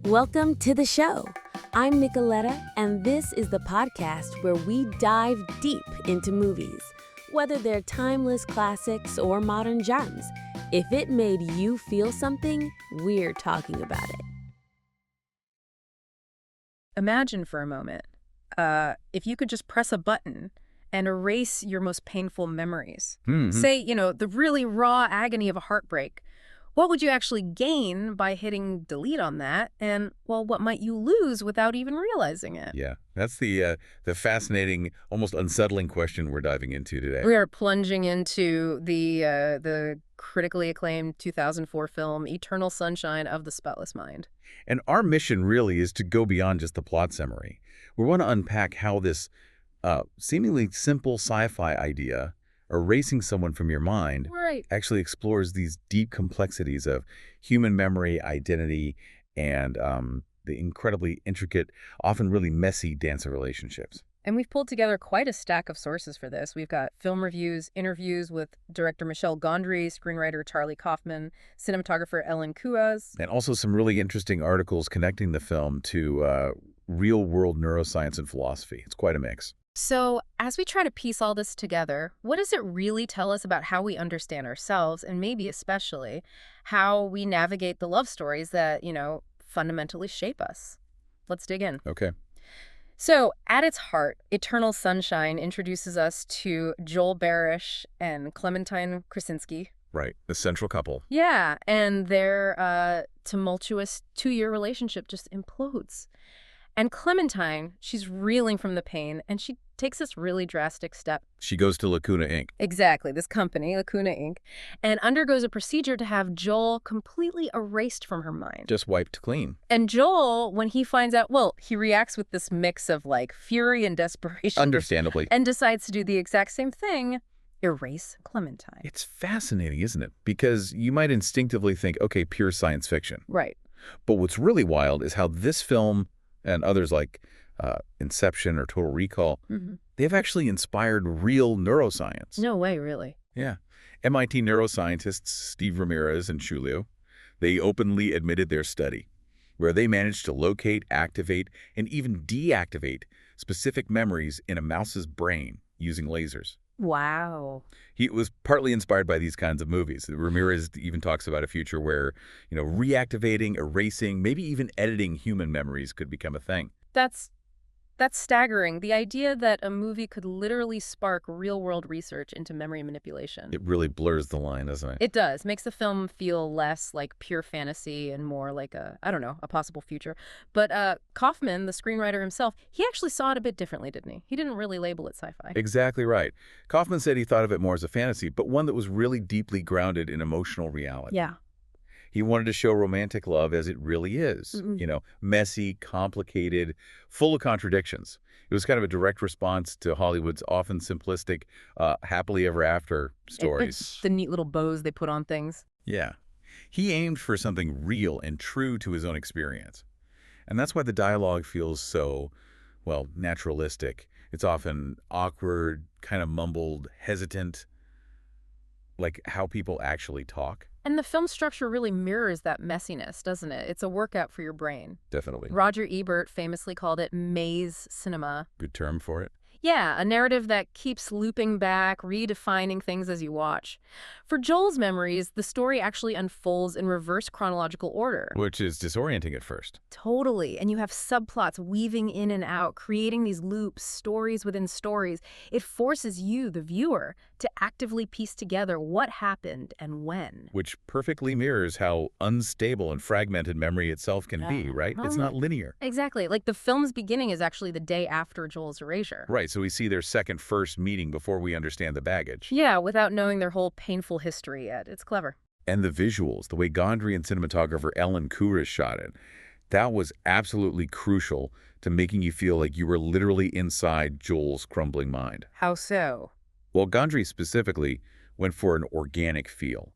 Welcome to the show. I'm Nicoletta, and this is the podcast where we dive deep into movies, whether they're timeless classics or modern gems. If it made you feel something, we're talking about it. Imagine for a moment, if you could just press a button and erase your most painful memories. Say, the really raw agony of a heartbreak. What would you actually gain by hitting delete on that? And, well, what might you lose without even realizing it? Yeah, that's the fascinating, almost unsettling question we're diving into today. We are plunging into the critically acclaimed 2004 film Eternal Sunshine of the Spotless Mind. And our mission really is to go beyond just the plot summary. We want to unpack how this seemingly simple sci-fi idea, erasing someone from your mind, actually explores these deep complexities of human memory, identity, and the incredibly intricate, often really messy dance of relationships. And we've pulled together quite a stack of sources for this. We've got film reviews, interviews with director Michel Gondry, screenwriter Charlie Kaufman, cinematographer Kuras. And also some really interesting articles connecting the film to real-world neuroscience and philosophy. It's quite a mix. So, as we try to piece all this together, what does it really tell us about how we understand ourselves, and maybe especially how we navigate the love stories that, fundamentally shape us? Let's dig in. Okay. So, at its heart, Eternal Sunshine introduces us to Joel Barish and Clementine Krasinski. Right, the central couple. Yeah, and their tumultuous 2-year relationship just implodes. And Clementine, she's reeling from the pain, and she takes this really drastic step. She goes to Lacuna Inc. Exactly, this company, Lacuna Inc., and undergoes a procedure to have Joel completely erased from her mind. Just wiped clean. And Joel, when he finds out, he reacts with this mix of, fury and desperation. Understandably. And decides to do the exact same thing, erase Clementine. It's fascinating, isn't it? Because you might instinctively think, okay, pure science fiction. Right. But what's really wild is how this film and others like Inception or Total Recall, they've actually inspired real neuroscience. No way, really. Yeah. MIT neuroscientists Steve Ramirez and Julio, they openly admitted their study, where they managed to locate, activate, and even deactivate specific memories in a mouse's brain using lasers. Wow. He was partly inspired by these kinds of movies. Ramirez even talks about a future where, reactivating, erasing, maybe even editing human memories could become a thing. That's staggering. The idea that a movie could literally spark real-world research into memory manipulation. It really blurs the line, doesn't it? It does. Makes the film feel less like pure fantasy and more like a possible future. But Kaufman, the screenwriter himself, he actually saw it a bit differently, didn't he? He didn't really label it sci-fi. Exactly right. Kaufman said he thought of it more as a fantasy, but one that was really deeply grounded in emotional reality. Yeah. He wanted to show romantic love as it really is, messy, complicated, full of contradictions. It was kind of a direct response to Hollywood's often simplistic, happily ever after stories. The neat little bows they put on things. Yeah. He aimed for something real and true to his own experience. And that's why the dialogue feels so, naturalistic. It's often awkward, kind of mumbled, hesitant, like how people actually talk. And the film structure really mirrors that messiness, doesn't it? It's a workout for your brain. Definitely. Roger Ebert famously called it maze cinema. Good term for it. Yeah, a narrative that keeps looping back, redefining things as you watch. For Joel's memories, the story actually unfolds in reverse chronological order. Which is disorienting at first. Totally. And you have subplots weaving in and out, creating these loops, stories within stories. It forces you, the viewer, to actively piece together what happened and when. Which perfectly mirrors how unstable and fragmented memory itself can be, right? It's not linear. Exactly. Like the film's beginning is actually the day after Joel's erasure. Right, so we see their first meeting before we understand the baggage. Yeah, without knowing their whole painful history yet. It's clever. And the visuals, the way Gondry and cinematographer Kuras shot it, that was absolutely crucial to making you feel like you were literally inside Joel's crumbling mind. How so? Well, Gondry specifically went for an organic feel.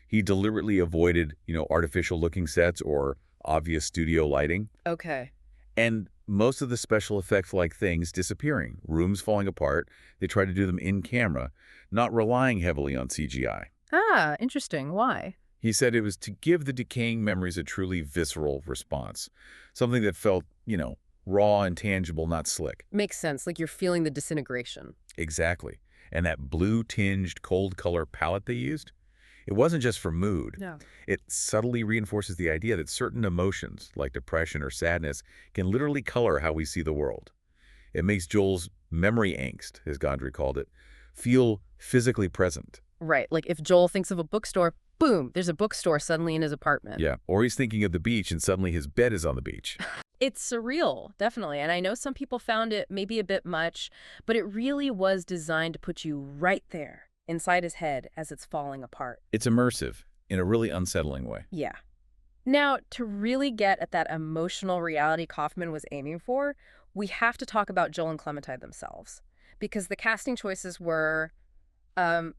He deliberately avoided, artificial-looking sets or obvious studio lighting. Okay. And most of the special effects-like things disappearing, rooms falling apart. They tried to do them in camera, not relying heavily on CGI. Ah, interesting. Why? He said it was to give the decaying memories a truly visceral response, something that felt, raw and tangible, not slick. Makes sense, like you're feeling the disintegration. Exactly. And that blue-tinged, cold color palette they used, it wasn't just for mood. No. It subtly reinforces the idea that certain emotions, like depression or sadness, can literally color how we see the world. It makes Joel's memory angst, as Gondry called it, feel physically present. Right, like if Joel thinks of a bookstore, boom, there's a bookstore suddenly in his apartment. Yeah, or he's thinking of the beach and suddenly his bed is on the beach. It's surreal, definitely. And I know some people found it maybe a bit much, but it really was designed to put you right there inside his head as it's falling apart. It's immersive in a really unsettling way. Yeah. Now, to really get at that emotional reality Kaufman was aiming for, we have to talk about Joel and Clementine themselves. Because the casting choices were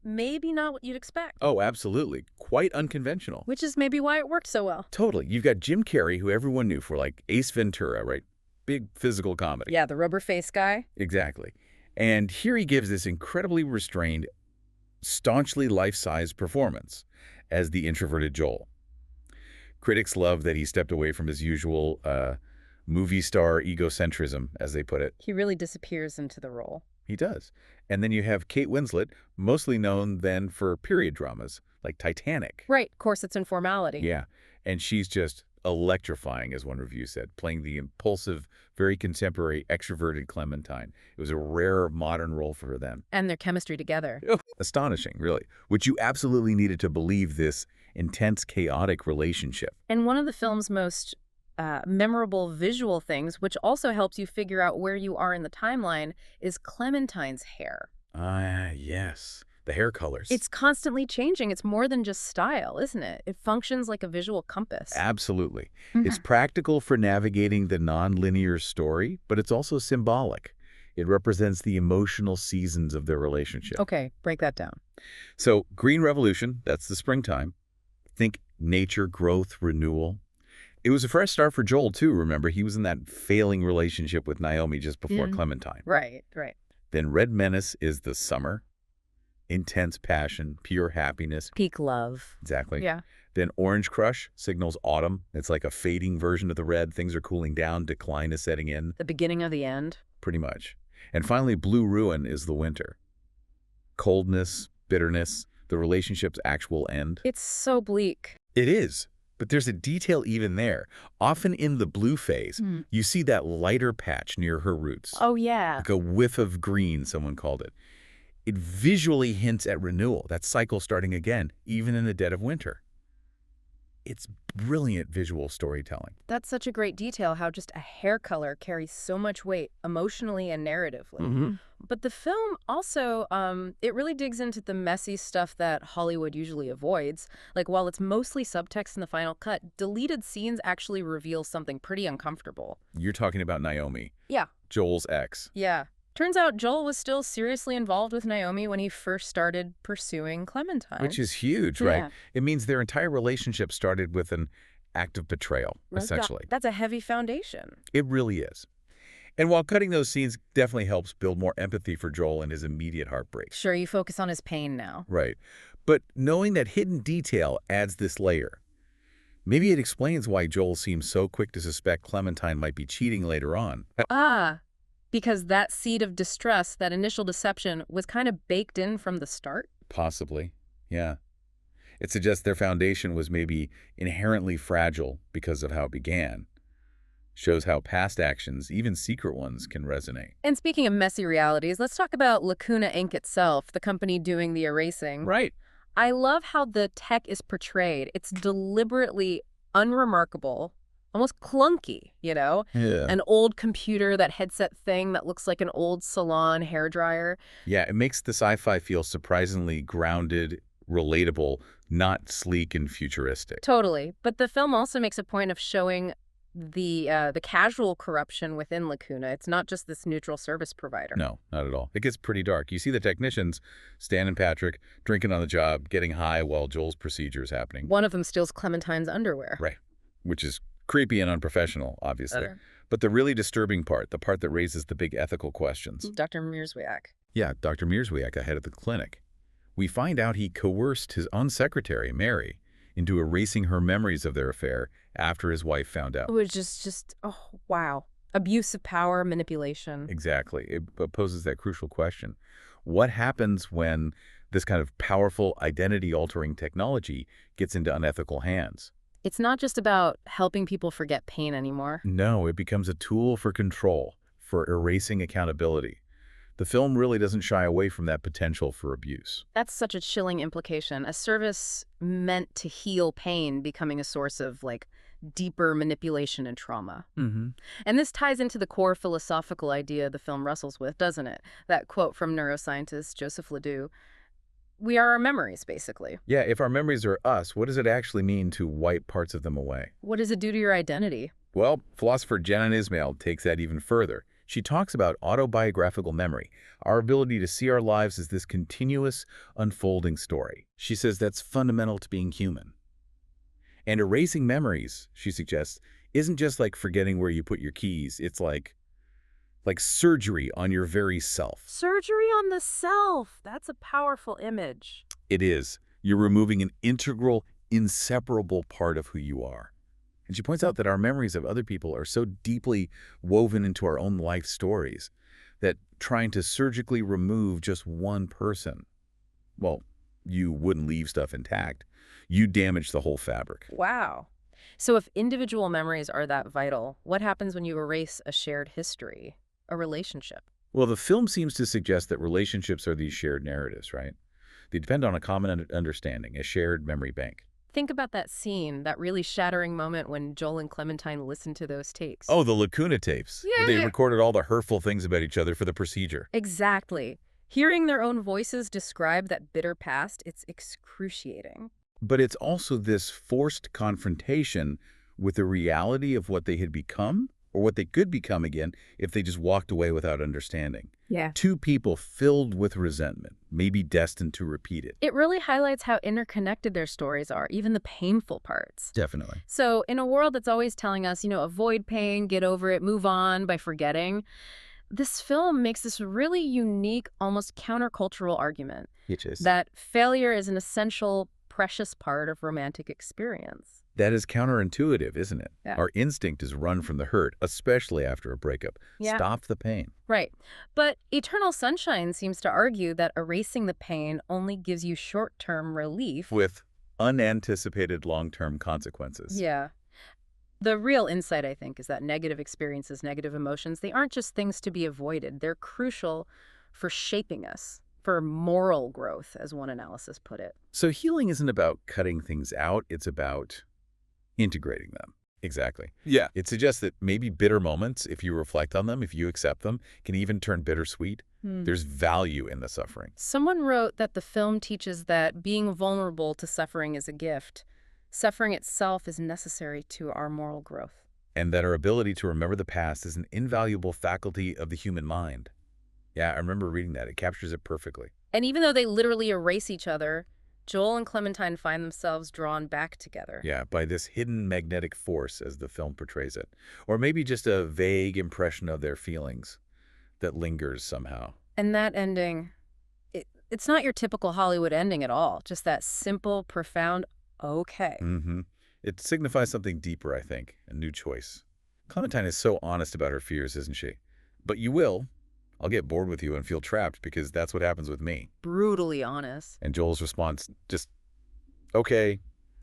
maybe not what you'd expect. Oh, absolutely. Quite unconventional. Which is maybe why it worked so well. Totally. You've got Jim Carrey, who everyone knew for, like, Ace Ventura, right? Big physical comedy. Yeah, the rubber face guy. Exactly. And here he gives this incredibly restrained, staunchly life-size performance as the introverted Joel. Critics love that he stepped away from his usual movie star egocentrism, as they put it. He really disappears into the role. He does. And then you have Kate Winslet, mostly known then for period dramas, like Titanic. Right, Corsets and Formality. Yeah, and she's just electrifying, as one review said, playing the impulsive, very contemporary, extroverted Clementine. It was a rare modern role for her then. And their chemistry together. Astonishing, really. Which you absolutely needed to believe this intense, chaotic relationship. And one of the film's most memorable visual things, which also helps you figure out where you are in the timeline, is Clementine's hair. Ah, yes. The hair colors. It's constantly changing. It's more than just style, isn't it? It functions like a visual compass. Absolutely. It's practical for navigating the non-linear story, but it's also symbolic. It represents the emotional seasons of their relationship. Okay, break that down. So, Green Revolution, that's the springtime. Think nature, growth, renewal. It was a fresh start for Joel, too, remember? He was in that failing relationship with Naomi just before Clementine. Right, right. Then Red Menace is the summer. Intense passion, pure happiness. Peak love. Exactly. Yeah. Then Orange Crush signals autumn. It's like a fading version of the red. Things are cooling down. Decline is setting in. The beginning of the end. Pretty much. And finally, Blue Ruin is the winter. Coldness, bitterness, the relationship's actual end. It's so bleak. It is. But there's a detail even there. Often in the blue phase, you see that lighter patch near her roots. Oh, yeah. Like a whiff of green, someone called it. It visually hints at renewal, that cycle starting again, even in the dead of winter. It's brilliant visual storytelling. That's such a great detail, how just a hair color carries so much weight emotionally and narratively. But the film also, it really digs into the messy stuff that Hollywood usually avoids. Like, while it's mostly subtext in the final cut, deleted scenes actually reveal something pretty uncomfortable. You're talking about Naomi. Yeah. Joel's ex. Yeah. Turns out Joel was still seriously involved with Naomi when he first started pursuing Clementine. Which is huge, right? It means their entire relationship started with an act of betrayal, essentially. That's a heavy foundation. It really is. And while cutting those scenes definitely helps build more empathy for Joel and his immediate heartbreak. Sure, you focus on his pain now. Right. But knowing that hidden detail adds this layer. Maybe it explains why Joel seems so quick to suspect Clementine might be cheating later on. Because that seed of distrust, that initial deception, was kind of baked in from the start? Possibly, yeah. It suggests their foundation was maybe inherently fragile because of how it began. Shows how past actions, even secret ones, can resonate. And speaking of messy realities, let's talk about Lacuna Inc. itself, the company doing the erasing. Right. I love how the tech is portrayed. It's deliberately unremarkable, almost clunky, you know? Yeah. An old computer, that headset thing that looks like an old salon hairdryer. Yeah, it makes the sci-fi feel surprisingly grounded, relatable, not sleek and futuristic. Totally. But the film also makes a point of showing the casual corruption within Lacuna. It's not just this neutral service provider. No, not at all. It gets pretty dark. You see the technicians, Stan and Patrick, drinking on the job, getting high while Joel's procedure is happening. One of them steals Clementine's underwear. Right, which is creepy and unprofessional, obviously. But the really disturbing part, the part that raises the big ethical questions. Dr. Mierzwiak. Yeah, Dr. Mierzwiak, the head of the clinic. We find out he coerced his own secretary, Mary, into erasing her memories of their affair after his wife found out. It was just, oh, wow. Abuse of power, manipulation. Exactly. It poses that crucial question. What happens when this kind of powerful identity-altering technology gets into unethical hands? It's not just about helping people forget pain anymore. No, it becomes a tool for control, for erasing accountability. The film really doesn't shy away from that potential for abuse. That's such a chilling implication. A service meant to heal pain becoming a source of, deeper manipulation and trauma. Mm-hmm. And this ties into the core philosophical idea the film wrestles with, doesn't it? That quote from neuroscientist Joseph Ledoux. We are our memories, basically. Yeah, if our memories are us, what does it actually mean to wipe parts of them away? What does it do to your identity? Well, philosopher Janet Ismail takes that even further. She talks about autobiographical memory, our ability to see our lives as this continuous, unfolding story. She says that's fundamental to being human. And erasing memories, she suggests, isn't just like forgetting where you put your keys. It's like surgery on your very self. Surgery on the self. That's a powerful image. It is. You're removing an integral, inseparable part of who you are. And she points out that our memories of other people are so deeply woven into our own life stories that trying to surgically remove just one person, well, you wouldn't leave stuff intact. You damage the whole fabric. Wow. So if individual memories are that vital, what happens when you erase a shared history, a relationship? Well, the film seems to suggest that relationships are these shared narratives, right? They depend on a common understanding, a shared memory bank. Think about that scene, that really shattering moment when Joel and Clementine listened to those takes. Oh, the Lacuna tapes. Yeah. Where they recorded all the hurtful things about each other for the procedure. Exactly. Hearing their own voices describe that bitter past, it's excruciating. But it's also this forced confrontation with the reality of what they had become, or what they could become again if they just walked away without understanding. Yeah. Two people filled with resentment, maybe destined to repeat it. It really highlights how interconnected their stories are, even the painful parts. Definitely. So in a world that's always telling us, avoid pain, get over it, move on by forgetting, this film makes this really unique, almost countercultural argument. It is. That failure is an essential, precious part of romantic experience. That is counterintuitive, isn't it? Yeah. Our instinct is run from the hurt, especially after a breakup. Yeah. Stop the pain. Right. But Eternal Sunshine seems to argue that erasing the pain only gives you short-term relief. With unanticipated long-term consequences. Yeah. The real insight, I think, is that negative experiences, negative emotions, they aren't just things to be avoided. They're crucial for shaping us, for moral growth, as one analysis put it. So healing isn't about cutting things out. It's about integrating them. Exactly. Yeah. It suggests that maybe bitter moments, if you reflect on them, if you accept them, can even turn bittersweet. There's value in the suffering. Someone wrote that the film teaches that being vulnerable to suffering is a gift. Suffering itself is necessary to our moral growth. And that our ability to remember the past is an invaluable faculty of the human mind. Yeah, I remember reading that. It captures it perfectly. And even though they literally erase each other, Joel and Clementine find themselves drawn back together. Yeah, by this hidden magnetic force, as the film portrays it. Or maybe just a vague impression of their feelings that lingers somehow. And that ending, it's not your typical Hollywood ending at all. Just that simple, profound, okay. Mm-hmm. It signifies something deeper, I think, a new choice. Clementine is so honest about her fears, isn't she? But you will. I'll get bored with you and feel trapped because that's what happens with me. Brutally honest. And Joel's response, just, okay.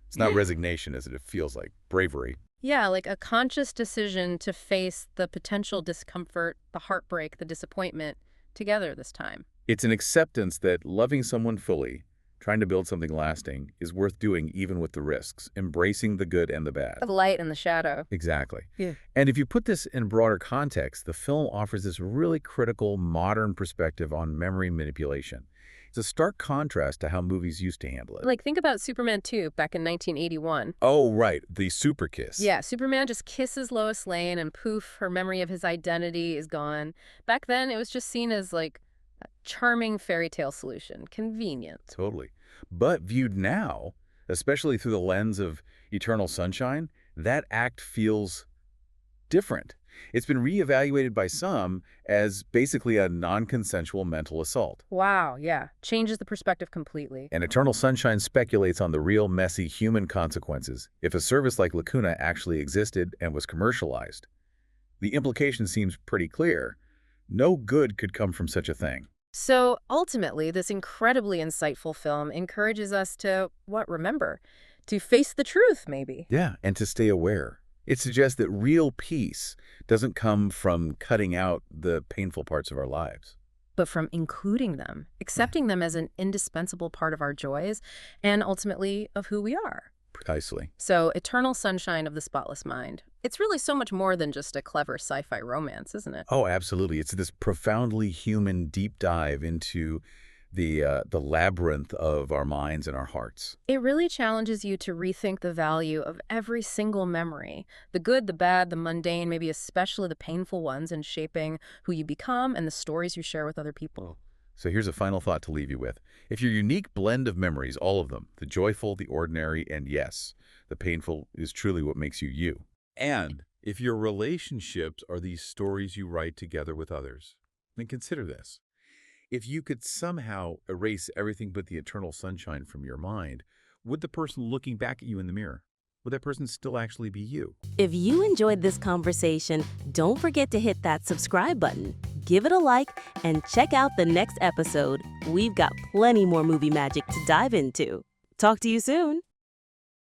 It's not resignation, is it? It feels like bravery. Yeah, like a conscious decision to face the potential discomfort, the heartbreak, the disappointment together this time. It's an acceptance that loving someone fully, trying to build something lasting, is worth doing even with the risks, embracing the good and the bad. The light and the shadow. Exactly. Yeah. And if you put this in broader context, the film offers this really critical modern perspective on memory manipulation. It's a stark contrast to how movies used to handle it. Like, think about Superman 2 back in 1981. Oh, right. The super kiss. Yeah, Superman just kisses Lois Lane and poof, her memory of his identity is gone. Back then, it was just seen as like a charming fairy tale solution. Convenient. Totally. But viewed now, especially through the lens of Eternal Sunshine, that act feels different. It's been reevaluated by some as basically a non-consensual mental assault. Wow, yeah. Changes the perspective completely. And Eternal Sunshine speculates on the real messy human consequences if a service like Lacuna actually existed and was commercialized. The implication seems pretty clear. No good could come from such a thing. So ultimately, this incredibly insightful film encourages us to, remember? To face the truth, maybe. Yeah, and to stay aware. It suggests that real peace doesn't come from cutting out the painful parts of our lives, But from including them, accepting them as an indispensable part of our joys, and ultimately of who we are. Precisely. So, Eternal Sunshine of the Spotless Mind. It's really so much more than just a clever sci-fi romance, isn't it? Oh, absolutely. It's this profoundly human deep dive into the labyrinth of our minds and our hearts. It really challenges you to rethink the value of every single memory, the good, the bad, the mundane, maybe especially the painful ones, in shaping who you become and the stories you share with other people. So here's a final thought to leave you with. If your unique blend of memories, all of them, the joyful, the ordinary, and yes, the painful, is truly what makes you you. And if your relationships are these stories you write together with others, then consider this. If you could somehow erase everything but the eternal sunshine from your mind, would the person looking back at you in the mirror, would that person still actually be you? If you enjoyed this conversation, don't forget to hit that subscribe button, give it a like, and check out the next episode. We've got plenty more movie magic to dive into. Talk to you soon.